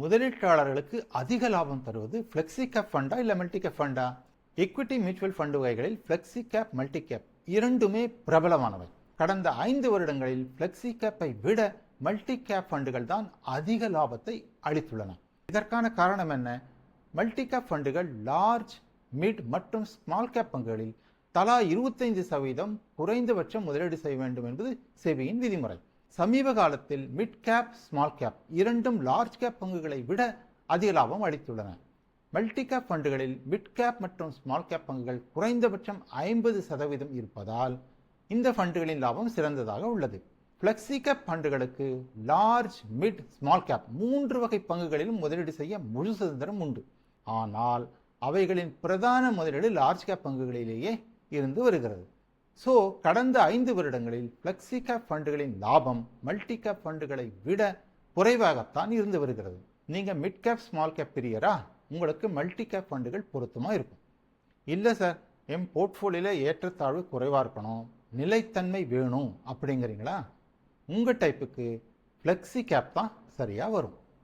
முதலீட்டாளர்களுக்கு அதிக லாபம் தருவது ஃப்ளெக்ஸி கேப் ஃபண்டா இல்லை மல்டி கேப் ஃபண்டா? எக்விட்டி மியூச்சுவல் ஃபண்டு வகைகளில் ஃப்ளெக்ஸி கேப், மல்டி கேப் இரண்டுமே பிரபலமானவை. கடந்த 5 வருடங்களில் ஃப்ளெக்ஸி கேப்பை விட மல்டி கேப் ஃபண்டுகள் தான் அதிக லாபத்தை அளித்துள்ளன. இதற்கான காரணம் என்ன? மல்டி கேப் ஃபண்டுகள் லார்ஜ், மிட் மற்றும் ஸ்மால் கேப் பங்குகளில் தலா 25% குறைந்தபட்சம் முதலீடு செய்ய வேண்டும் என்பது செபியின் விதிமுறை. சமீப காலத்தில் மிட் கேப், ஸ்மால் கேப் இரண்டும் லார்ஜ் கேப் பங்குகளை விட அதிக லாபம் அளித்துள்ளன. மல்டி கேப் ஃபண்டுகளில் மிட் கேப் மற்றும் ஸ்மால் கேப் பங்குகள் குறைந்தபட்சம் 50% இருப்பதால் இந்த ஃபண்டுகளின் லாபம் சிறந்ததாக உள்ளது. ஃப்ளெக்ஸி கேப் ஃபண்டுகளுக்கு லார்ஜ், மிட், ஸ்மால் கேப் 3 வகை பங்குகளிலும் முதலீடு செய்ய முழு சுதந்திரம் உண்டு. ஆனால் அவைகளின் பிரதான முதலீடு லார்ஜ் கேப் பங்குகளிலேயே இருந்து வருகிறது. கடந்த 5 வருடங்களில் ஃப்ளெக்ஸி கேப் ஃபண்டுகளின் லாபம் மல்டி கேப் ஃபண்டுகளை விட குறைவாகத்தான் இருந்து வருகிறது. நீங்கள் மிட் கேப், ஸ்மால் கேப் பிரியரா? உங்களுக்கு மல்டி கேப் ஃபண்டுகள் பொருத்தமாக இருக்கும். இல்லை சார், என் போர்ட்ஃபோலியோவில் ஏற்றத்தாழ்வு குறைவாக இருக்கணும், நிலைத்தன்மை வேணும் அப்படிங்கிறீங்களா? உங்கள் டைப்புக்கு ஃப்ளெக்ஸி கேப் தான் சரியாக வரும்.